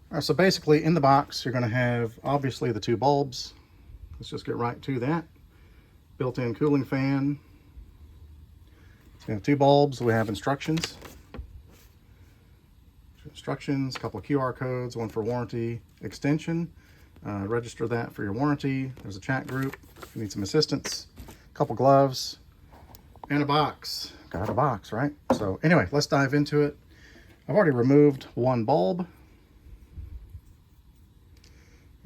All right, so basically in the box, you're gonna have obviously the two bulbs. Let's just get right to that. Built-in cooling fan. So we have two bulbs, we have instructions. A couple of QR codes, one for warranty extension. Register that for your warranty. There's a chat group if you need some assistance. A couple gloves and a box. Got a box, right? So anyway, let's dive into it. I've already removed one bulb.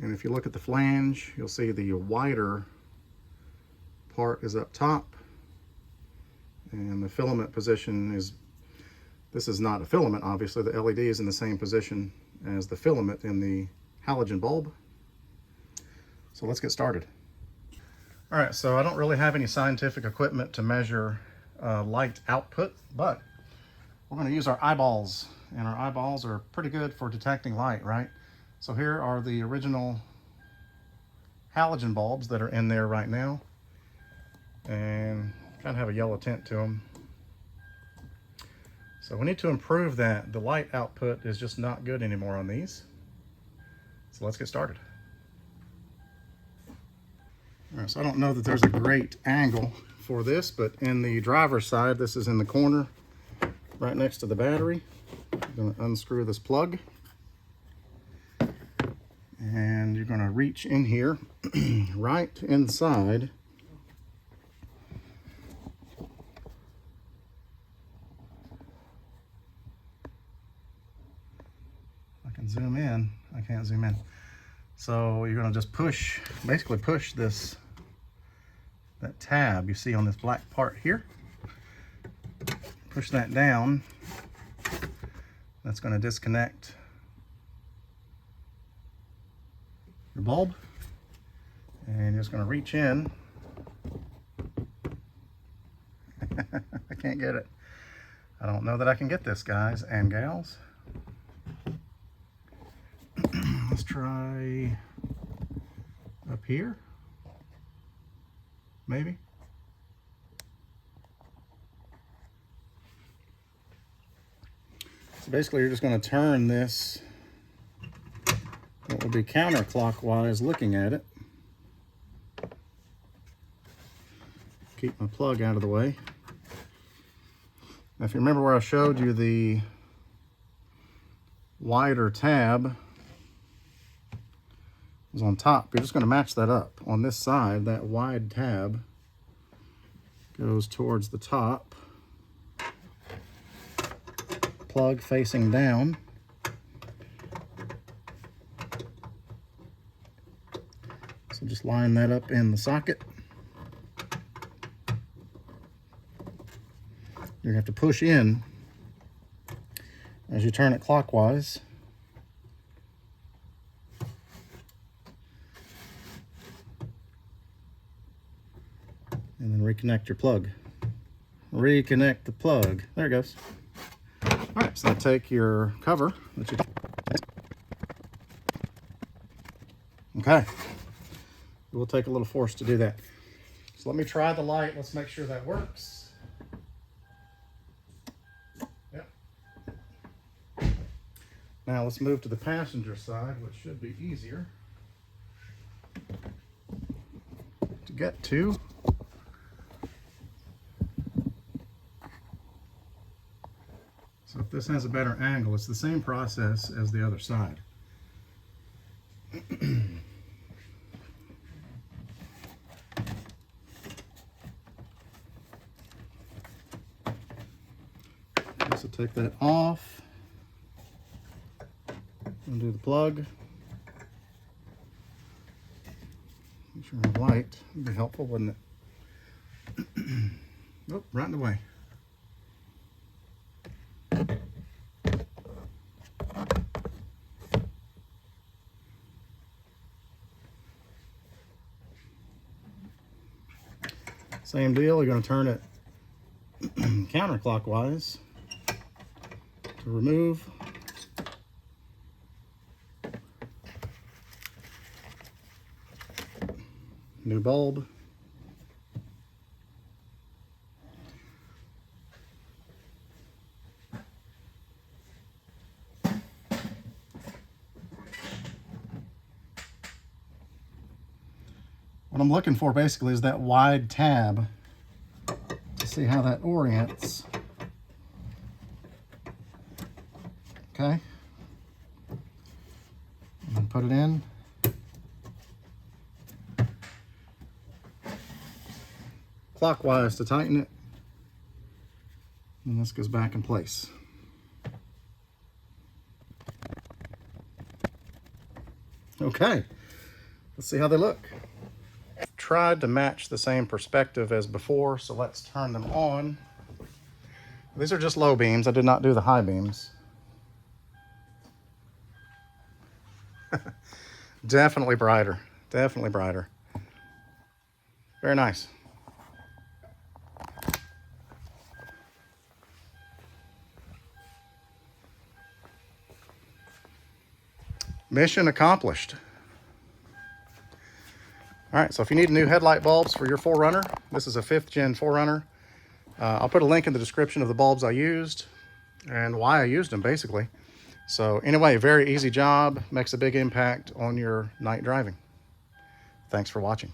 And if you look at the flange, you'll see the wider part is up top. And the filament position is, this is not a filament, obviously. The LED is in the same position as the filament in the halogen bulb. So let's get started. All right, so I don't really have any scientific equipment to measure light output, but we're going to use our eyeballs. And our eyeballs are pretty good for detecting light, right? So here are the original halogen bulbs that are in there right now, and kind of have a yellow tint to them. So we need to improve that. The light output is just not good anymore on these. So let's get started. All right, so I don't know that there's a great angle for this, but in the driver's side, this is in the corner right next to the battery. I'm going to unscrew this plug. And you're going to reach in here right inside I can zoom in. I can't zoom in. So you're going to just push, basically push this, that tab you see on this black part here. Push that down. That's going to disconnect your bulb, and you're just going to reach in. I can't get it. I don't know that I can get this, guys and gals. Let's try up here, maybe. So basically you're just going to turn this, it will be counterclockwise looking at it. Keep my plug out of the way. Now, if you remember where I showed you the wider tab was on top, you're just going to match that up. On this side, that wide tab goes towards the top. Plug facing down. So just line that up in the socket. You're going to have to push in as you turn it clockwise. And then reconnect your plug. Reconnect the plug. There it goes. All right, so now take your cover. Okay. It will take a little force to do that. So let me try the light. Let's make sure that works. Yep. Now let's move to the passenger side, which should be easier to get to. So if this has a better angle, it's the same process as the other side. So take that off, undo the plug. Make sure I have light. Would be helpful, wouldn't it? Oh, right in the way. Same deal, you're going to turn it counterclockwise to remove. New bulb. What I'm looking for basically is that wide tab to see how that orients. Okay. And put it in. Clockwise to tighten it. And this goes back in place. Okay, let's see how they look. Tried to match the same perspective as before, so let's turn them on. These are just low beams. I did not do the high beams. Definitely brighter. Definitely brighter. Very nice. Mission accomplished. All right, so if you need new headlight bulbs for your 4Runner, this is a 5th gen 4Runner. I'll put a link in the description of the bulbs I used and why I used them, basically. So anyway, very easy job, makes a big impact on your night driving. Thanks for watching.